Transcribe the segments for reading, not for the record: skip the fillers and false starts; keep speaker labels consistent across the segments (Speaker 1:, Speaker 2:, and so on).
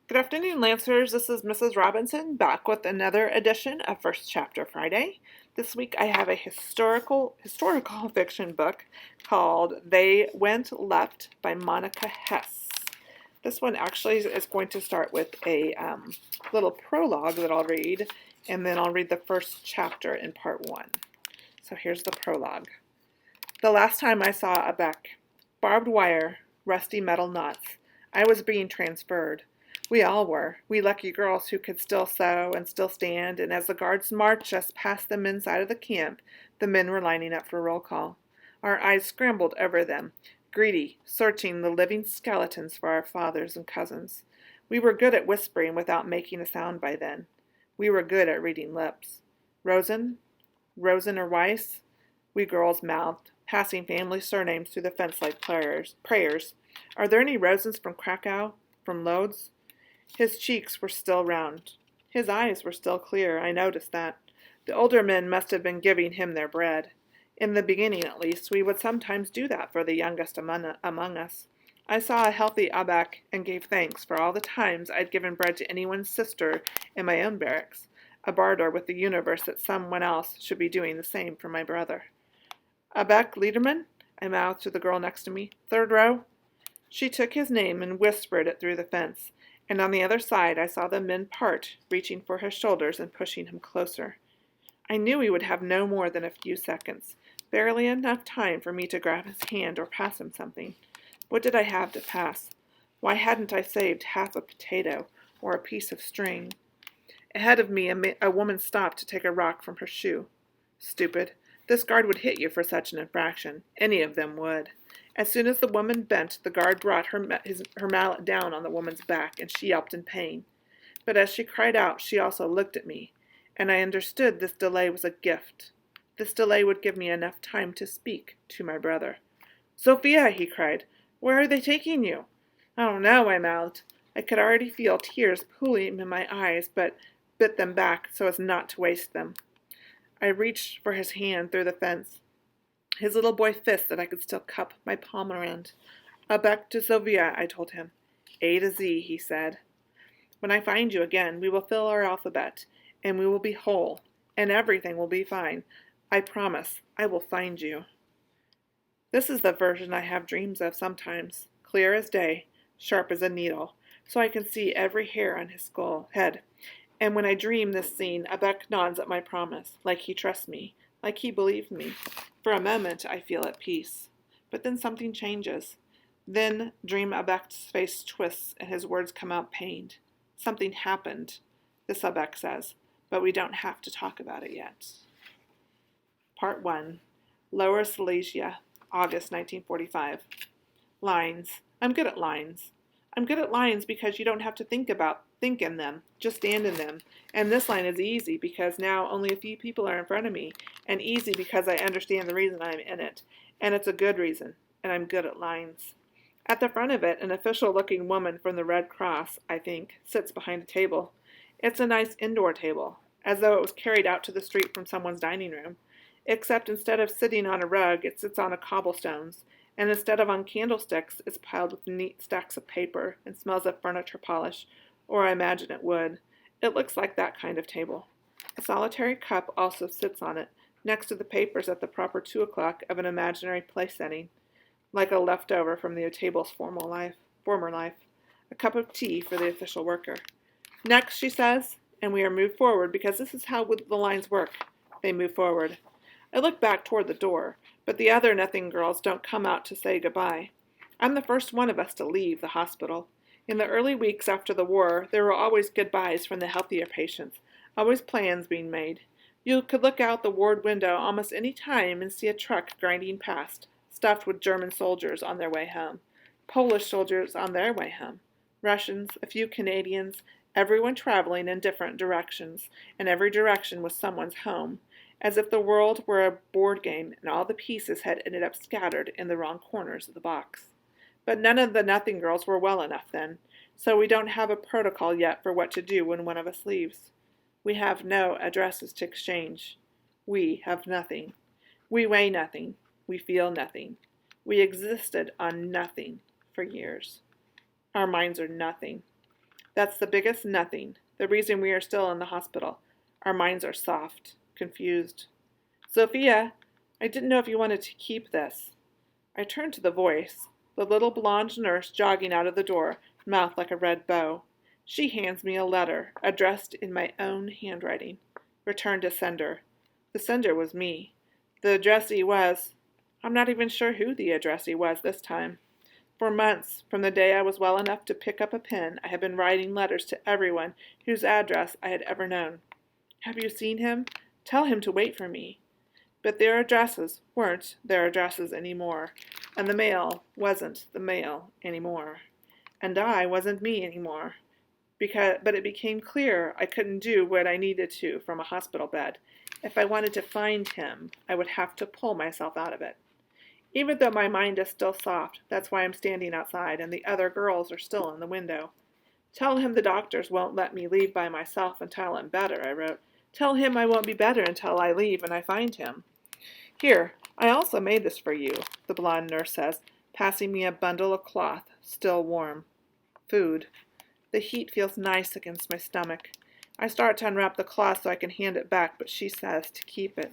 Speaker 1: Good afternoon, Lancers. This is Mrs. Robinson back with another edition of First Chapter Friday. This week I have a historical fiction book called They Went Left by Monica Hess. This one actually is going to start with a little prologue that I'll read, and then I'll read the first chapter in part one. So here's the prologue. The last time I saw a beck, barbed wire, rusty metal knots, I was being transferred. We all were, we lucky girls who could still sew and still stand, and as the guards marched us past the men's side of the camp, the men were lining up for roll call. Our eyes scrambled over them, greedy, searching the living skeletons for our fathers and cousins. We were good at whispering without making a sound by then. We were good at reading lips. Rosen or Weiss? We girls mouthed, passing family surnames through the fence like prayers. Are there any Rosens from Krakow? From Lodz? His cheeks were still round. His eyes were still clear. I noticed that. The older men must have been giving him their bread. In the beginning, at least, we would sometimes do that for the youngest among us. I saw a healthy Abak and gave thanks for all the times I'd given bread to anyone's sister in my own barracks, a barter with the universe that someone else should be doing the same for my brother. Abak Liederman? I mouthed to the girl next to me. Third row? She took his name and whispered it through the fence, and on the other side I saw the men part, reaching for his shoulders and pushing him closer. I knew he would have no more than a few seconds, barely enough time for me to grab his hand or pass him something. What did I have to pass? Why hadn't I saved half a potato or a piece of string? Ahead of me, a woman stopped to take a rock from her shoe. Stupid. This guard would hit you for such an infraction. Any of them would. As soon as the woman bent, the guard brought her mallet down on the woman's back, and she yelped in pain. But as she cried out, she also looked at me, and I understood this delay was a gift. This delay would give me enough time to speak to my brother. Sophia, he cried, where are they taking you? I don't know, I mouthed. I could already feel tears pooling in my eyes, but bit them back so as not to waste them. I reached for his hand through the fence, his little boy fist that I could still cup my palm around. Back to Sophia, I told him. A to Z, he said. When I find you again, we will fill our alphabet, and we will be whole, and everything will be fine. I promise, I will find you. This is the version I have dreams of sometimes, clear as day, sharp as a needle, so I can see every hair on his head. And when I dream this scene, Abek nods at my promise, like he trusts me, like he believed me. For a moment, I feel at peace. But then something changes. Then Dream Abek's face twists and his words come out pained. Something happened, this Abek says, but we don't have to talk about it yet. Part 1. Lower Silesia, August 1945. Lines. I'm good at lines. I'm good at lines because you don't have to think in them, just stand in them. And this line is easy because now only a few people are in front of me, and easy because I understand the reason I'm in it, and it's a good reason, and I'm good at lines. At the front of it, an official-looking woman from the Red Cross, I think, sits behind a table. It's a nice indoor table, as though it was carried out to the street from someone's dining room, except instead of sitting on a rug, it sits on cobblestones, and instead of on candlesticks, it's piled with neat stacks of paper and smells of furniture polish, or I imagine it would. It looks like that kind of table. A solitary cup also sits on it, next to the papers at the proper 2 o'clock of an imaginary place setting, like a leftover from the table's former life. A cup of tea for the official worker. Next, she says, and we are moved forward because this is how the lines work. They move forward. I look back toward the door, but the other nothing girls don't come out to say goodbye. I'm the first one of us to leave the hospital. In the early weeks after the war, there were always goodbyes from the healthier patients, always plans being made. You could look out the ward window almost any time and see a truck grinding past, stuffed with German soldiers on their way home, Polish soldiers on their way home, Russians, a few Canadians, everyone traveling in different directions, and every direction was someone's home, as if the world were a board game and all the pieces had ended up scattered in the wrong corners of the box. But none of the nothing girls were well enough then, so we don't have a protocol yet for what to do when one of us leaves. We have no addresses to exchange. We have nothing. We weigh nothing. We feel nothing. We existed on nothing for years. Our minds are nothing. That's the biggest nothing, the reason we are still in the hospital. Our minds are soft, confused. Sophia, I didn't know if you wanted to keep this. I turned to the voice, the little blonde nurse jogging out of the door, mouth like a red bow. She hands me a letter, addressed in my own handwriting. Return to sender. The sender was me. The addressee was... I'm not even sure who the addressee was this time. For months, from the day I was well enough to pick up a pen, I had been writing letters to everyone whose address I had ever known. Have you seen him? Tell him to wait for me. But their addresses weren't their addresses anymore, and the mail wasn't the mail anymore, and I wasn't me anymore. But it became clear I couldn't do what I needed to from a hospital bed. If I wanted to find him, I would have to pull myself out of it. Even though my mind is still soft, that's why I'm standing outside, and the other girls are still in the window. Tell him the doctors won't let me leave by myself until I'm better, I wrote. Tell him I won't be better until I leave and I find him. Here, I also made this for you, the blonde nurse says, passing me a bundle of cloth, still warm. Food. The heat feels nice against my stomach. I start to unwrap the cloth so I can hand it back, but she says to keep it.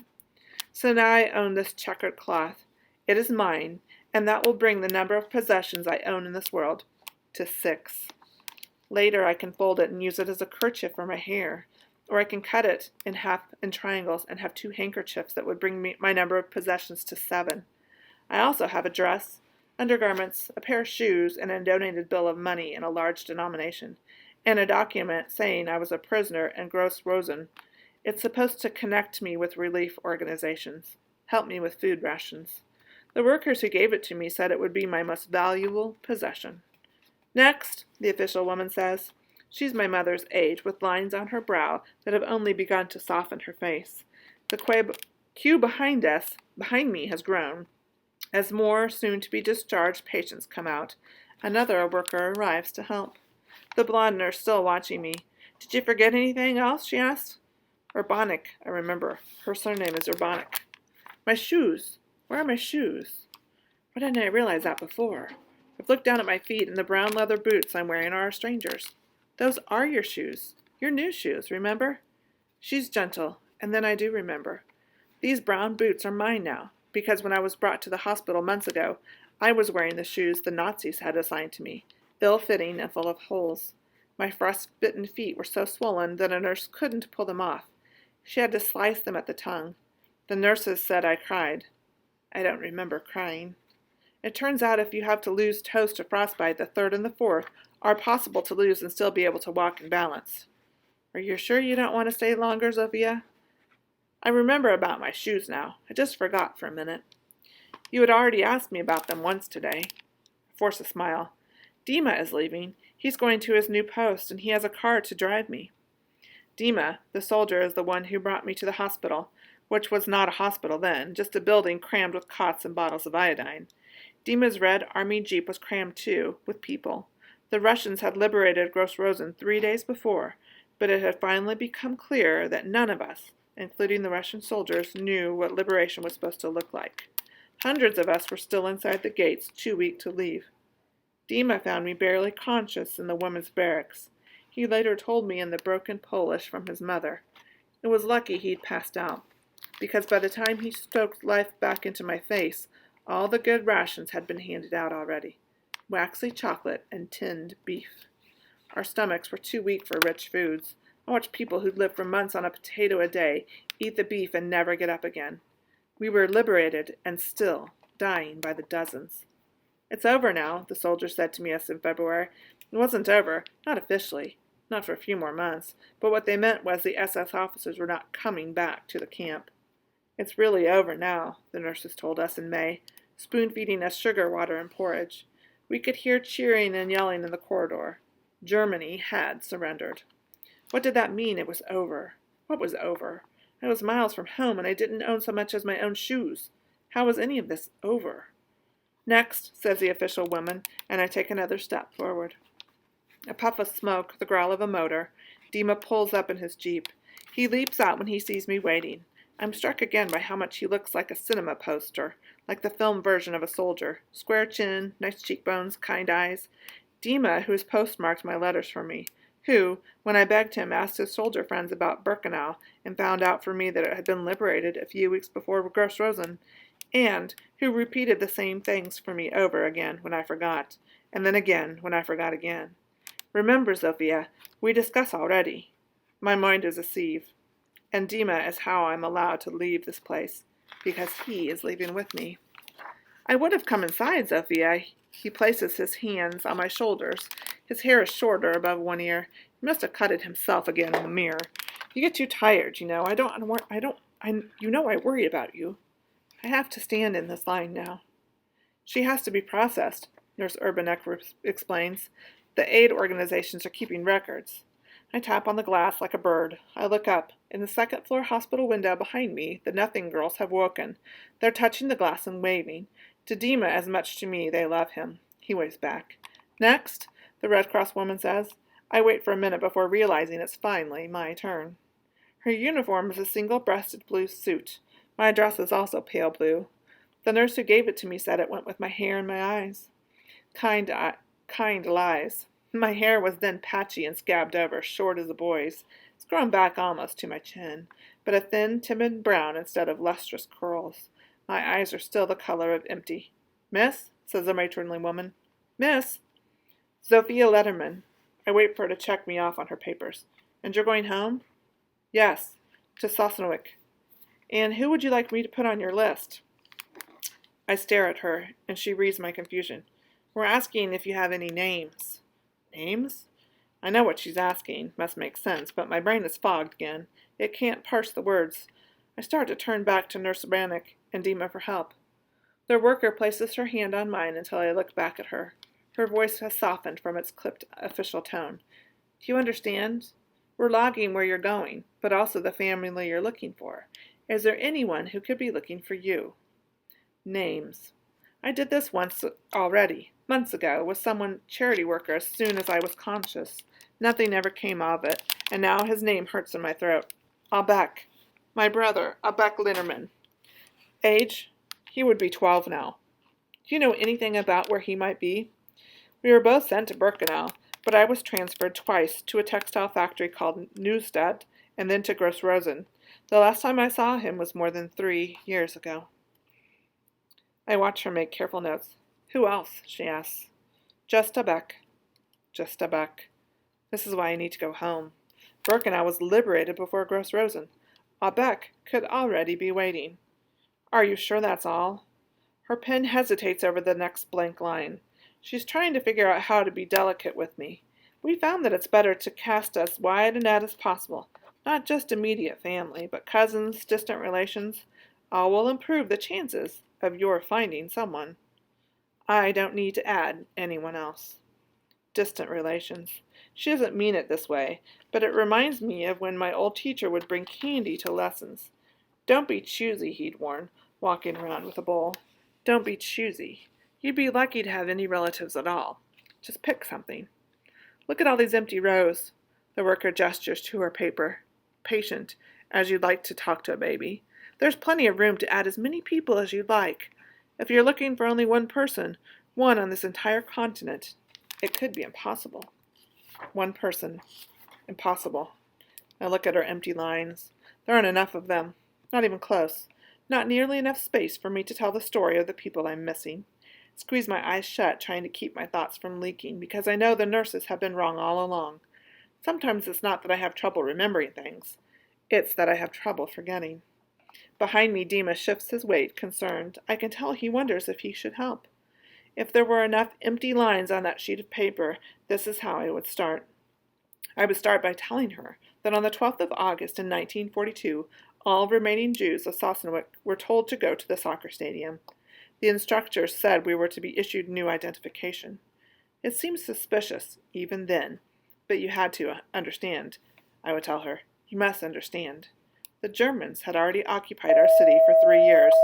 Speaker 1: So now I own this checkered cloth. It is mine, and that will bring the number of possessions I own in this world to 6. Later I can fold it and use it as a kerchief for my hair, or I can cut it in half in triangles and have 2 handkerchiefs that would bring my number of possessions to 7. I also have a dress, undergarments, a pair of shoes, and a donated bill of money in a large denomination, and a document saying I was a prisoner in Gross Rosen. It's supposed to connect me with relief organizations, help me with food rations. The workers who gave it to me said it would be my most valuable possession. Next, the official woman says. She's my mother's age, with lines on her brow that have only begun to soften her face. The queue behind me has grown. As more soon-to-be-discharged patients come out, another worker arrives to help. The blonde nurse still watching me. Did you forget anything else? She asked. Urbanik, I remember. Her surname is Urbanik. My shoes. Where are my shoes? Why didn't I realize that before? I've looked down at my feet, and the brown leather boots I'm wearing are a stranger's. Those are your shoes. Your new shoes, remember? She's gentle, and then I do remember. These brown boots are mine now, because when I was brought to the hospital months ago, I was wearing the shoes the Nazis had assigned to me, ill-fitting and full of holes. My frostbitten feet were so swollen that a nurse couldn't pull them off. She had to slice them at the tongue. The nurses said I cried. I don't remember crying. It turns out if you have to lose toes to frostbite, the 3rd and the 4th are possible to lose and still be able to walk and balance. Are you sure you don't want to stay longer, Sophia? I remember about my shoes now. I just forgot for a minute. You had already asked me about them once today. Force a smile. Dima is leaving. He's going to his new post, and he has a car to drive me. Dima, the soldier, is the one who brought me to the hospital, which was not a hospital then, just a building crammed with cots and bottles of iodine. Dima's red army jeep was crammed too, with people. The Russians had liberated Gross Rosen 3 days before, but it had finally become clear that none of us, including the Russian soldiers, knew what liberation was supposed to look like. Hundreds of us were still inside the gates, too weak to leave. Dima found me barely conscious in the women's barracks. He later told me in the broken Polish from his mother. It was lucky he'd passed out, because by the time he stoked life back into my face, all the good rations had been handed out already. Waxy chocolate and tinned beef. Our stomachs were too weak for rich foods. I watched people who'd lived for months on a potato a day eat the beef and never get up again. We were liberated and still dying by the dozens. It's over now, the soldier said to me in February. It wasn't over, not officially, not for a few more months, but what they meant was the SS officers were not coming back to the camp. It's really over now, the nurses told us in May, spoon-feeding us sugar water and porridge. We could hear cheering and yelling in the corridor. Germany had surrendered. What did that mean, it was over? What was over? I was miles from home, and I didn't own so much as my own shoes. How was any of this over? Next, says the official woman, and I take another step forward. A puff of smoke, the growl of a motor. Dima pulls up in his jeep. He leaps out when he sees me waiting. I'm struck again by how much he looks like a cinema poster, like the film version of a soldier. Square chin, nice cheekbones, kind eyes. Dima, who has postmarked my letters for me, who, when I begged him, asked his soldier friends about Birkenau and found out for me that it had been liberated a few weeks before Gross Rosen, and who repeated the same things for me over again when I forgot, and then again when I forgot again. Remember, Sophia, we discussed already. My mind is a sieve, and Dima is how I'm allowed to leave this place, because he is leaving with me. I would have come inside, Sophia. He places his hands on my shoulders. His hair is shorter above one ear. He must have cut it himself again in the mirror. You get too tired, you know. You know I worry about you. I have to stand in this line now. She has to be processed, Nurse Urbanek explains. The aid organizations are keeping records. I tap on the glass like a bird. I look up. In the second-floor hospital window behind me, the Nothing girls have woken. They're touching the glass and waving. To Dima as much to me, they love him. He waves back. Next, the Red Cross woman says. I wait for a minute before realizing it's finally my turn. Her uniform is a single-breasted blue suit. My dress is also pale blue. The nurse who gave it to me said it went with my hair and my eyes. Kind lies. My hair was then patchy and scabbed over, short as a boy's. It's grown back almost to my chin, but a thin, timid brown instead of lustrous curls. My eyes are still the color of empty. Miss, says the matronly woman. Miss. Sophia Letterman. I wait for her to check me off on her papers. And you're going home? Yes, to Sosnowiec. And who would you like me to put on your list? I stare at her, and she reads my confusion. We're asking if you have any names. Names? I know what she's asking. Must make sense, but my brain is fogged again. It can't parse the words. I start to turn back to Nurse Urbanek and Dima for help. The worker places her hand on mine until I look back at her. Her voice has softened from its clipped official tone. Do you understand? We're logging where you're going, but also the family you're looking for. Is there anyone who could be looking for you? Names. I did this once already, months ago, with someone charity worker as soon as I was conscious. Nothing ever came of it, and now his name hurts in my throat. Abek. My brother, Abek Linnerman. Age? He would be 12 now. Do you know anything about where he might be? We were both sent to Birkenau, but I was transferred twice to a textile factory called Neustadt and then to Gross Rosen. The last time I saw him was more than 3 years ago. I watch her make careful notes. Who else? She asks. Just Abek. Just Abek. This is why I need to go home. Birkenau was liberated before Gross Rosen. Abek could already be waiting. Are you sure that's all? Her pen hesitates over the next blank line. She's trying to figure out how to be delicate with me. We found that it's better to cast as wide a net as possible. Not just immediate family, but cousins, distant relations. All will improve the chances of your finding someone. I don't need to add anyone else. Distant relations. She doesn't mean it this way, but it reminds me of when my old teacher would bring candy to lessons. Don't be choosy, he'd warn, walking around with a bowl. Don't be choosy. You'd be lucky to have any relatives at all. Just pick something. Look at all these empty rows. The worker gestures to her paper. Patient, as you'd like to talk to a baby. There's plenty of room to add as many people as you'd like. If you're looking for only one person, one on this entire continent, it could be impossible. One person. Impossible. I look at her empty lines. There aren't enough of them. Not even close. Not nearly enough space for me to tell the story of the people I'm missing. Squeeze my eyes shut, trying to keep my thoughts from leaking, because I know the nurses have been wrong all along. Sometimes it's not that I have trouble remembering things. It's that I have trouble forgetting. Behind me, Dima shifts his weight, concerned. I can tell he wonders if he should help. If there were enough empty lines on that sheet of paper, this is how I would start. I would start by telling her that on the 12th of August in 1942, all remaining Jews of Sosnowiec were told to go to the soccer stadium. The instructors said we were to be issued new identification. It seemed suspicious, even then, but you had to understand. I would tell her, you must understand. The Germans had already occupied our city for 3 years.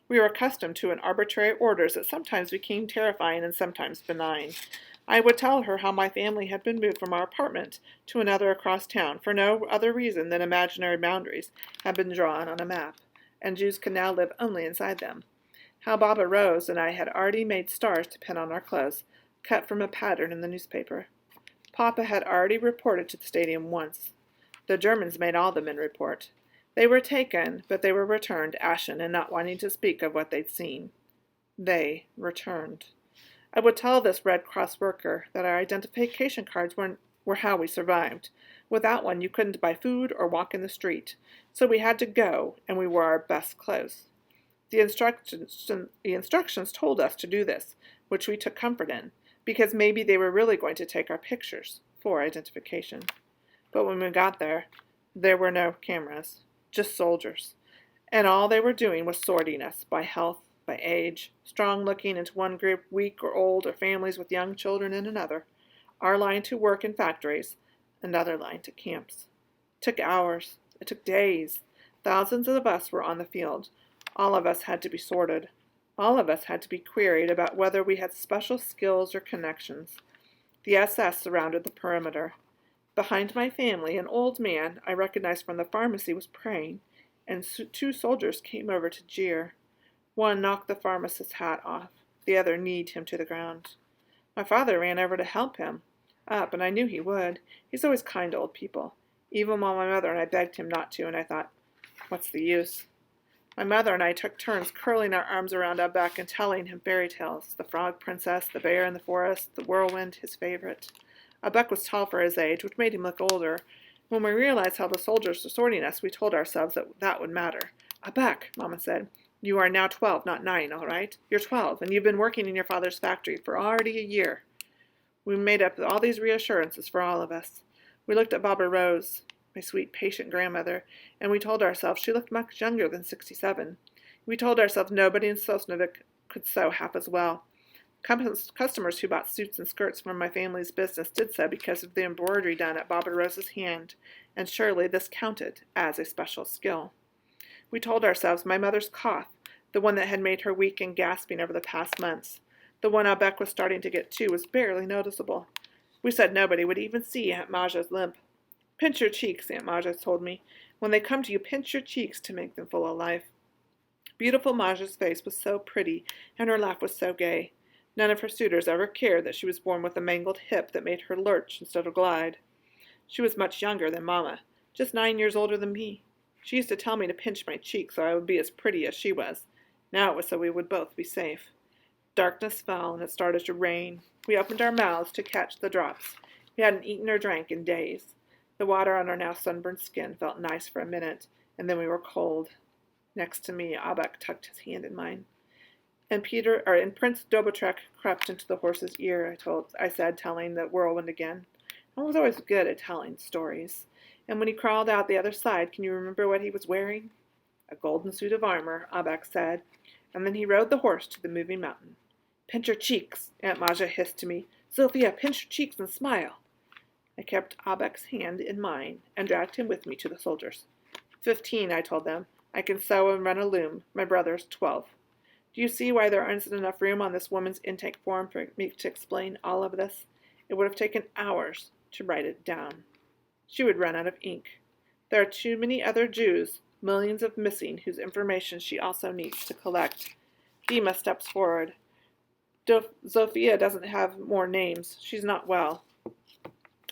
Speaker 1: We were accustomed to an arbitrary orders that sometimes became terrifying and sometimes benign. I would tell her how my family had been moved from our apartment to another across town for no other reason than imaginary boundaries had been drawn on a map, and Jews could now live only inside them. How Baba Rose and I had already made stars to pin on our clothes, cut from a pattern in the newspaper. Papa had already reported to the stadium once. The Germans made all the men report. They were taken, but they were returned, ashen and not wanting to speak of what they'd seen. They returned. I would tell this Red Cross worker that our identification cards were how we survived. Without one, you couldn't buy food or walk in the street. So we had to go, and we wore our best clothes. The instructions told us to do this, which we took comfort in, because maybe they were really going to take our pictures for identification. But when we got there were no cameras, just soldiers. And all they were doing was sorting us by health, by age, strong looking into one group, weak or old, or families with young children in another. Our line to work in factories, another line to camps. It took hours. It took days. Thousands of us were on the field. All of us had to be sorted. All of us had to be queried about whether we had special skills or connections. The SS surrounded the perimeter. Behind my family, an old man I recognized from the pharmacy was praying, and two soldiers came over to jeer. One knocked the pharmacist's hat off. The other kneed him to the ground. My father ran over to help him up, and I knew he would. He's always kind to old people, even while my mother and I begged him not to, and I thought, what's the use? My mother and I took turns curling our arms around Abek and telling him fairy tales, the frog princess, the bear in the forest, the whirlwind, his favorite. Abek was tall for his age, which made him look older. When we realized how the soldiers were sorting us, we told ourselves that would matter. Abek, Mama said, you are now 12, not 9, all right? You're 12, and you've been working in your father's factory for already a year. We made up all these reassurances for all of us. We looked at Baba Rose, my sweet, patient grandmother, and we told ourselves she looked much younger than 67. We told ourselves nobody in Sosnovic could sew half as well. Customers who bought suits and skirts from my family's business did so because of the embroidery done at Baba Rose's hand, and surely this counted as a special skill. We told ourselves my mother's cough, the one that had made her weak and gasping over the past months, the one Abek was starting to get too, was barely noticeable. We said nobody would even see Aunt Maja's limp. Pinch your cheeks, Aunt Maja told me. When they come to you, pinch your cheeks to make them full of life. Beautiful Maja's face was so pretty, and her laugh was so gay. None of her suitors ever cared that she was born with a mangled hip that made her lurch instead of glide. She was much younger than Mama, just 9 years older than me. She used to tell me to pinch my cheek so I would be as pretty as she was. Now it was so we would both be safe. Darkness fell, and it started to rain. We opened our mouths to catch the drops. We hadn't eaten or drank in days. The water on our now sunburned skin felt nice for a minute, and then we were cold. Next to me, Abek tucked his hand in mine. And Prince Dobotrek crept into the horse's ear, I said, telling the whirlwind again. I was always good at telling stories. And when he crawled out the other side, can you remember what he was wearing? A golden suit of armor, Abek said, and then he rode the horse to the moving mountain. Pinch your cheeks, Aunt Maja hissed to me. Sophia, pinch your cheeks and smile. I kept Abek's hand in mine and dragged him with me to the soldiers. 15, I told them. I can sew and run a loom. My brother's 12. Do you see why there isn't enough room on this woman's intake form for me to explain all of this? It would have taken hours to write it down. She would run out of ink. There are too many other Jews, millions of missing, whose information she also needs to collect. Dima steps forward. Zofia doesn't have more names. She's not well.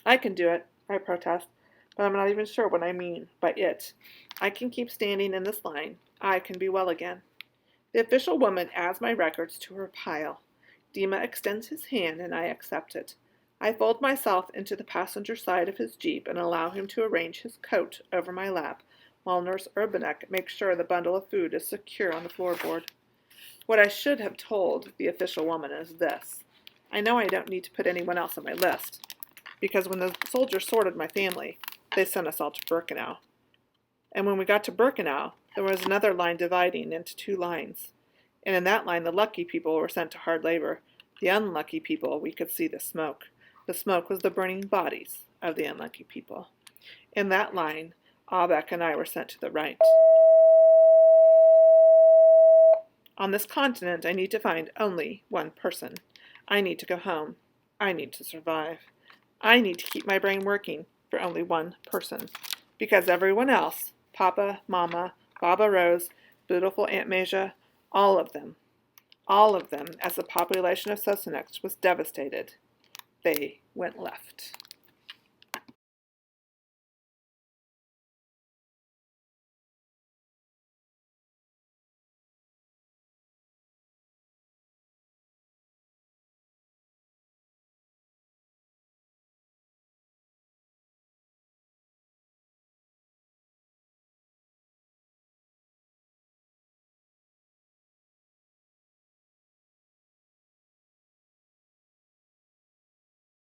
Speaker 1: I can do it, I protest, but I'm not even sure what I mean by it. I can keep standing in this line. I can be well again. The official woman adds my records to her pile. Dima extends his hand, and I accept it. I fold myself into the passenger side of his jeep and allow him to arrange his coat over my lap, while Nurse Urbanek makes sure the bundle of food is secure on the floorboard. What I should have told the official woman is this. I know I don't need to put anyone else on my list, because when the soldiers sorted my family, they sent us all to Birkenau. And when we got to Birkenau, there was another line dividing into 2 lines. And in that line, the lucky people were sent to hard labor. The unlucky people, we could see the smoke. The smoke was the burning bodies of the unlucky people. In that line, Abek and I were sent to the right. On this continent, I need to find only one person. I need to go home. I need to survive. I need to keep my brain working for only one person. Because everyone else, Papa, Mama, Baba Rose, beautiful Aunt Maja, all of them, as the population of Sosnowiec was devastated, they went left.